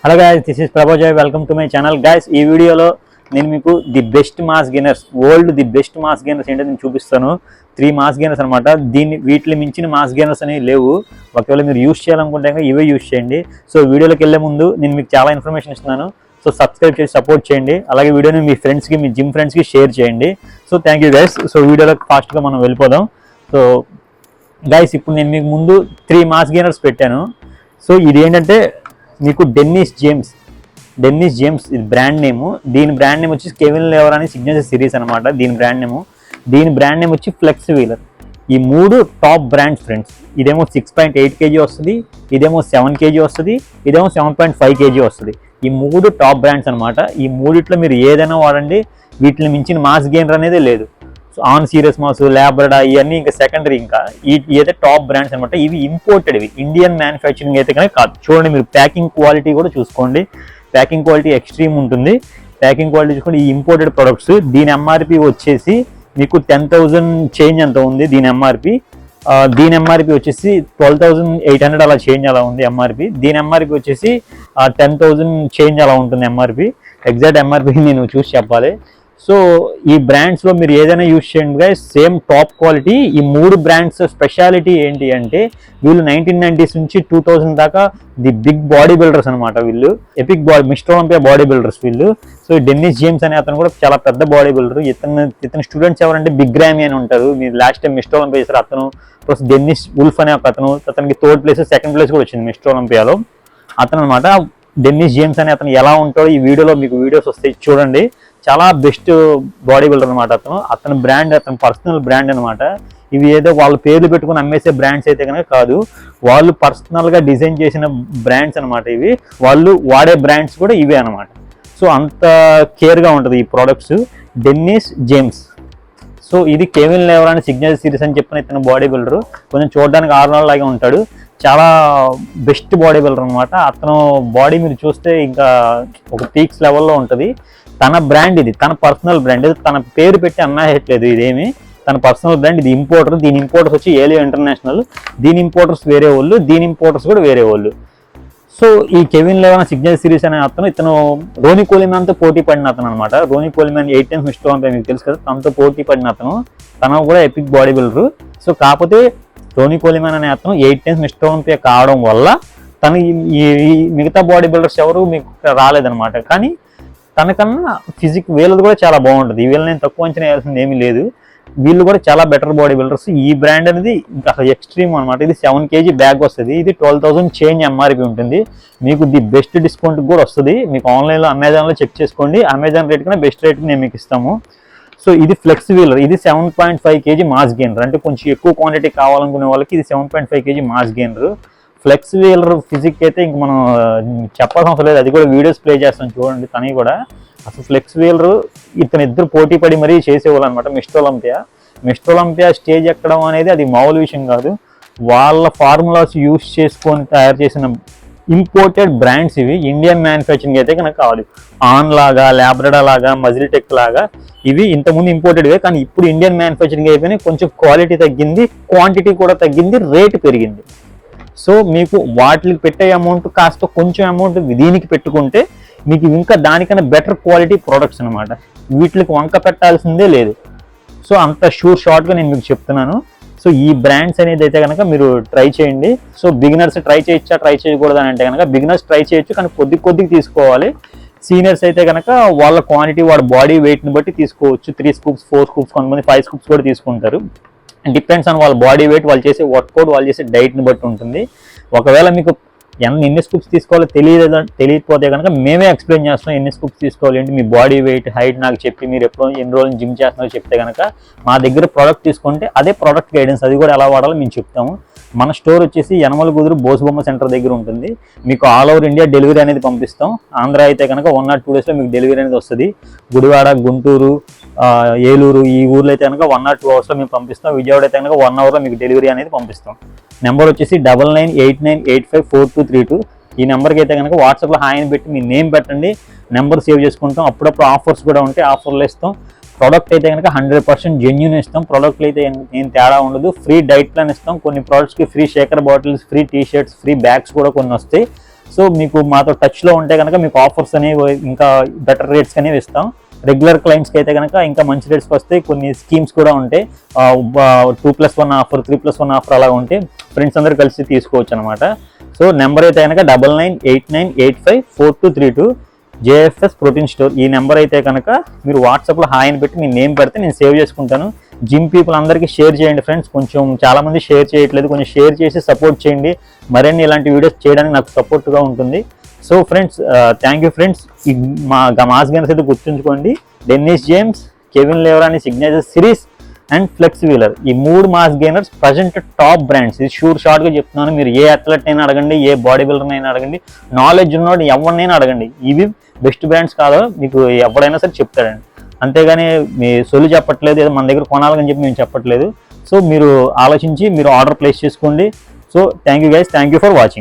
Hello guys, this is Prabhojay. Welcome to my channel. Guys, ఈ వీడియోలో నేను మీకు the best mass gainers, the best mass gainers ఏంటో నేను చూపిస్తాను. 3 మాస్ గెయినర్స్ అనమాట. వీటిని మించిన మాస్ గెయినర్స్ అనేవి లేవు. ఒకవేళ మీరు యూస్ చేయాలనుకుంటే ఇవే యూస్ చేయండి. సో వీడియోలోకి వెళ్ళే ముందు నేను మీకు చాలా ఇన్ఫర్మేషన్ ఇస్తున్నాను. సో సబ్స్క్రైబ్ చేసి సపోర్ట్ చేయండి. అలాగే వీడియోని మీ ఫ్రెండ్స్కి, మీ జిమ్ ఫ్రెండ్స్కి షేర్ చేయండి. So thank you guys. So వీడియోలోకి ఫాస్ట్గా మనం వెళ్ళిపోదాం. సో గైస్, ఇప్పుడు నేను మీకు ముందు 3 మాస్ గెయినర్స్ పెట్టాను. సో ఇది ఏంటంటే మీకు డెన్నిస్ జేమ్స్ ఇది బ్రాండ్ నేము. దీని బ్రాండ్ నేమ్ వచ్చి కెవిన్ లెవర్ అని సిగ్నేచర్ సిరీస్ అనమాట. దీని బ్రాండ్ నేమ్ వచ్చి ఫ్లెక్స్ వీలర్. ఈ 3 టాప్ బ్రాండ్స్ ఫ్రెండ్స్. ఇదేమో 6.8 kg వస్తుంది, ఇదేమో 7 kg వస్తుంది, ఇదేమో 7.5 kg వస్తుంది. ఈ 3 టాప్ బ్రాండ్స్ అనమాట. ఈ మూడిట్లో మీరు ఏదైనా వాడండి, వీటిని మించిన మాస్ గెయినర్ అనేది లేదు. సో ఆన్ సీరియస్ మాస్, ల్యాబ్రడా ఇవన్నీ ఇంకా సెకండరీ. ఇంకా అయితే టాప్ బ్రాండ్స్ అనమాట. ఇవి ఇంపోర్టెడ్, ఇవి ఇండియన్ మ్యానుఫ్యాక్చరింగ్ అయితే కనుక కాదు. చూడండి, మీరు ప్యాకింగ్ క్వాలిటీ కూడా చూసుకోండి. ప్యాకింగ్ క్వాలిటీ ఎక్స్ట్రీమ్ ఉంటుంది. ప్యాకింగ్ క్వాలిటీ చూసుకోండి. ఈ ఇంపోర్టెడ్ ప్రొడక్ట్స్. దీని ఎంఆర్పి వచ్చేసి మీకు 10,000 చేంజ్ ఎంత ఉంది దీని ఎంఆర్పి. దీని ఎంఆర్పి వచ్చేసి 12,800 అలా చేంజ్ అలా ఉంది ఎంఆర్పి. దీని ఎంఆర్పి వచ్చేసి 10,000 చేంజ్ అలా ఉంటుంది ఎంఆర్పి. ఎగ్జాక్ట్ ఎంఆర్పి నేను చూసి చెప్పాలి. సో ఈ బ్రాండ్స్లో మీరు ఏదైనా యూజ్ చేయండి గైస్, సేమ్ టాప్ క్వాలిటీ. ఈ 3 బ్రాండ్స్ స్పెషాలిటీ ఏంటి అంటే వీళ్ళు 1990s నుంచి 2000 దాకా ది బిగ్ బాడీ బిల్డర్స్ అనమాట. వీళ్ళు epic mister Olympia body builders వీళ్ళు. సో డెన్నిస్ జేమ్స్ అనే అతను కూడా చాలా పెద్ద బాడీ బిల్డర్. ఇతని స్టూడెంట్స్ ఎవరంటే బిగ్ గ్రామీ అని ఉంటారు. మీరు లాస్ట్ టైం మిస్టర్ ఒలింపియా చేశారు అతను. ప్లస్ డెన్నిస్ వుల్ఫ్ అనే ఒక అతనికి 3rd ప్లేస్, 2nd ప్లేస్ కూడా వచ్చింది మిస్టర్ ఒలింపియాలో. అతను అనమాట డెన్నిస్ జేమ్స్ అనే అతను. ఎలా ఉంటాడో ఈ వీడియోలో మీకు వీడియోస్ వస్తాయి చూడండి. చాలా బెస్ట్ బాడీ బిల్డర్ అనమాట అతను బ్రాండ్, అతని పర్సనల్ బ్రాండ్ అనమాట. ఇవి ఏదో వాళ్ళ పేర్లు పెట్టుకుని అమ్మేసే బ్రాండ్స్ అయితే కనుక కాదు, వాళ్ళు పర్సనల్గా డిజైన్ చేసిన బ్రాండ్స్ అనమాట ఇవి. వాళ్ళు వాడే బ్రాండ్స్ కూడా ఇవే అనమాట. సో అంత కేర్గా ఉంటుంది ఈ ప్రోడక్ట్స్. Dennis James. సో ఇది కెవిన్ లెవర్ అని సిగ్నేచర్ సిరీస్ అని చెప్పిన ఇతను బాడీ బిల్డరు. కొంచెం చూడడానికి ఆర్నాల్డ్ లాగా ఉంటాడు. చాలా బెస్ట్ బాడీ బిల్డర్ అనమాట. అతను బాడీ మీరు చూస్తే ఇంకా ఒక పీక్స్ లెవెల్లో ఉంటుంది. తన బ్రాండ్ ఇది, తన పర్సనల్ బ్రాండ్. ఇది తన పేరు పెట్టి అన్నాయట్లేదు, ఇదేమి తన పర్సనల్ బ్రాండ్. ఇది ఇంపోర్టర్. దీని ఇంపోర్టర్స్ వచ్చి ఏలియో ఇంటర్నేషనల్. దీని ఇంపోర్టర్స్ వేరే వాళ్ళు, దీని ఇంపోర్టర్స్ కూడా వేరే వాళ్ళు. సో ఈ కెవిన్ లెవర్ సిగ్నేచర్ సిరీస్ అనే ఇతను రోనీ కోలిమాన్తో పోటీ పడిన అతను అనమాట. రోనీ కోలిమాన్ 8 times మిస్టర్ ఒలింపియా మీకు తెలుసు కదా, తనతో పోటీ పడిన అతను. తను కూడా ఎపిక్ బాడీ బిల్డరు. సో కాకపోతే రోనీ కోలిమాన్ అనే అతను 8 times మిస్టర్ ఒలింపియా కావడం వల్ల తను ఈ మిగతా బాడీ బిల్డర్స్ ఎవరు మీకు రాలేదనమాట. కానీ తనకన్నా ఫిజిక్ వీళ్ళది కూడా చాలా బాగుంటుంది. వీళ్ళని నేను తక్కువ అంచనా వేయాల్సింది ఏమీ లేదు. వీళ్ళు కూడా చాలా బెటర్ బాడీ బిల్డర్స్. ఈ బ్రాండ్ అనేది ఇంకా అసలు ఎక్స్ట్రీమ్ అనమాట. ఇది 7 kg బ్యాగ్ వస్తుంది. ఇది 12,000 చేంజ్ ఎంఆర్పి ఉంటుంది. మీకు ది బెస్ట్ డిస్కౌంట్ కూడా వస్తుంది. మీకు ఆన్లైన్లో అమెజాన్లో చెక్ చేసుకోండి. అమెజాన్ రేట్ కన్నా బెస్ట్ రేట్కి నేను మీకు ఇస్తాము. సో ఇది ఫ్లెక్స్ వీలర్. ఇది 7.5 kg మాస్ గెయినర్. అంటే కొంచెం ఎక్కువ క్వాంటిటీ కావాలనుకునే వాళ్ళకి ఇది 7.5 kg mass gainer. Flex Wheeler physique అయితే ఇంక మనం చెప్పాల్సిన అవసరం లేదు. అది కూడా వీడియోస్ ప్లే చేస్తాం చూడండి. తనవి కూడా అసలు ఫ్లెక్స్ వీలర్ ఇతను ఇద్దరు పోటీ పడి మరీ చేసేవాళ్ళు అనమాట. మిస్టర్ ఒలింపియా స్టేజ్ ఎక్కడం అనేది అది మామూలు విషయం కాదు. వాళ్ళ ఫార్ములాస్ యూస్ చేసుకొని తయారు చేసిన ఇంపోర్టెడ్ బ్రాండ్స్ ఇవి. ఇండియన్ మ్యానుఫ్యాక్చరింగ్ అయితే కనుక కాదు. ఆన్ లాగా, ల్యాబ్రడా లాగా, మజిల్ టెక్ లాగా ఇవి ఇంతకుముందు ఇంపోర్టెడ్గా, కానీ ఇప్పుడు ఇండియన్ మ్యానుఫ్యాక్చరింగ్ అయిపోయినాయి. కొంచెం క్వాలిటీ తగ్గింది, క్వాంటిటీ కూడా తగ్గింది, రేటు పెరిగింది. సో మీకు వాటికి పెట్టే అమౌంట్ కాస్త కొంచెం అమౌంట్ దీనికి పెట్టుకుంటే మీకు ఇంకా దానికన్నా బెటర్ క్వాలిటీ ప్రోడక్ట్స్ అనమాట. వీటికి వంక పెట్టాల్సిందే లేదు. సో అంత షార్ట్గా నేను మీకు చెప్తున్నాను. సో ఈ బ్రాండ్స్ అనేది అయితే కనుక మీరు ట్రై చేయండి. సో బిగినర్స్ ట్రై చేయకూడదు అని అంటే కనుక బిగినర్స్ ట్రై చేయొచ్చు, కానీ కొద్దిగా తీసుకోవాలి. సీనియర్స్ అయితే కనుక వాళ్ళ క్వాంటిటీ, వాడు బాడీ వెయిట్ని బట్టి తీసుకోవచ్చు. 3 scoops, 4 scoops, కొంతమంది 5 scoops కూడా తీసుకుంటారు. డిపెండ్స్ ఆన్ వాళ్ళ బాడీ వెయిట్, వాళ్ళు చేసే వర్కౌట్, వాళ్ళు చేసే డైట్ని బట్టి ఉంటుంది. ఒకవేళ మీకు ఎన్ని స్కూప్స్ తీసుకోవాలో తెలియకపోతే కనుక మేమే ఎక్స్ప్లెయిన్ చేస్తాం ఎన్ని స్కూప్స్ తీసుకోవాలి ఏంటి. మీ బాడీ వెయిట్, హైట్ నాకు చెప్పి మీరు ఎన్ని రోజులు జిమ్ చేస్తున్నారో చెప్తే కనుక మా దగ్గర ప్రోడక్ట్ తీసుకుంటే అదే ప్రోడక్ట్ గైడెన్స్, అది కూడా ఎలా వాడాలో మేము చెప్తాము. మన స్టోర్ వచ్చేసి యనమలగుదురు బోసుబొమ్మ సెంటర్ దగ్గర ఉంటుంది. మీకు ఆల్ ఓవర్ ఇండియా డెలివరీ అనేది పంపిస్తాం. ఆంధ్ర అయితే కనుక 1 or 2 daysలో మీకు డెలివరీ అనేది వస్తుంది. గుడివాడ, గుంటూరు, ఏలూరు ఈ ఊర్లో అయితే కనుక 1 or 2 hoursలో మేము పంపిస్తాం. విజయవాడ అయితే కనుక 1 hourలో మీకు డెలివరీ అనేది పంపిస్తాం. నెంబర్ వచ్చేసి 9989854232. ఈ నెంబర్కి అయితే కనుక వాట్సాప్లో హాయ్ అని పెట్టి మీ నేమ్ పెట్టండి, నెంబర్ సేవ్ చేసుకుంటాం. అప్పుడప్పుడు ఆఫర్స్ కూడా ఉంటాయి, ఆఫర్లు ఇస్తాం. ప్రోడక్ట్ అయితే కనుక 100% జెన్యూన్ ఇస్తాం. ప్రోడక్ట్లు అయితే ఏం తేడా ఉండదు. ఫ్రీ డైట్ ప్లాన్ ఇస్తాం. కొన్ని ప్రోడక్ట్స్కి free shaker bottles, free T shirts, free bags కూడా కొన్ని వస్తాయి. సో మీకు మాతో టచ్లో ఉంటే కనుక మీకు ఆఫర్స్ అనేవి ఇంకా బెటర్ రేట్స్ అనేవి ఇస్తాం. రెగ్యులర్ క్లయింట్స్కి అయితే కనుక ఇంకా మంచి రేట్స్కి వస్తాయి. కొన్ని స్కీమ్స్ కూడా ఉంటాయి, 2+1 ఆఫర్, 3+1 ఆఫర్ అలా ఉంటే ఫ్రెండ్స్ అందరూ కలిసి తీసుకోవచ్చు అనమాట. సో నెంబర్ అయితే కనుక 9989854232 JFS ప్రోటీన్ స్టోర్. ఈ నెంబర్ అయితే కనుక మీరు వాట్సాప్లో హాయ్ అని పెట్టి మీ నేమ్ పెడితే నేను సేవ్ చేసుకుంటాను. జిమ్ పీపుల్ అందరికీ షేర్ చేయండి ఫ్రెండ్స్. కొంచెం చాలామంది షేర్ చేయట్లేదు, కొంచెం షేర్ చేసి సపోర్ట్ చేయండి. మరిన్ని ఇలాంటి వీడియోస్ చేయడానికి నాకు సపోర్ట్గా ఉంటుంది. So friends, thank you friends. మా మాస్ గెయినర్స్ అయితే గుర్తుంచుకోండి, Dennis James, Kevin Levrone signature series and Flex Wheeler, ఈ 3 mass gainers present top brands. ఇది షార్ట్గా చెప్తున్నాను. మీరు ఏ అథ్లెట్ అయినా అడగండి, ఏ బాడీ బిల్డర్ అయినా అడగండి, నాలెడ్జ్ ఉన్నవాడు ఎవరినైనా అడగండి, ఇవి బెస్ట్ బ్రాండ్స్ కాదో మీకు ఎవరైనా సరే చెప్తాడండి. అంతేగాని మీ సొల్లు చెప్పట్లేదు, ఏదో మన దగ్గర కొనాలని చెప్పి మేము చెప్పట్లేదు. సో మీరు ఆలోచించి మీరు ఆర్డర్ ప్లేస్ చేసుకోండి. So thank you guys, thank you for watching.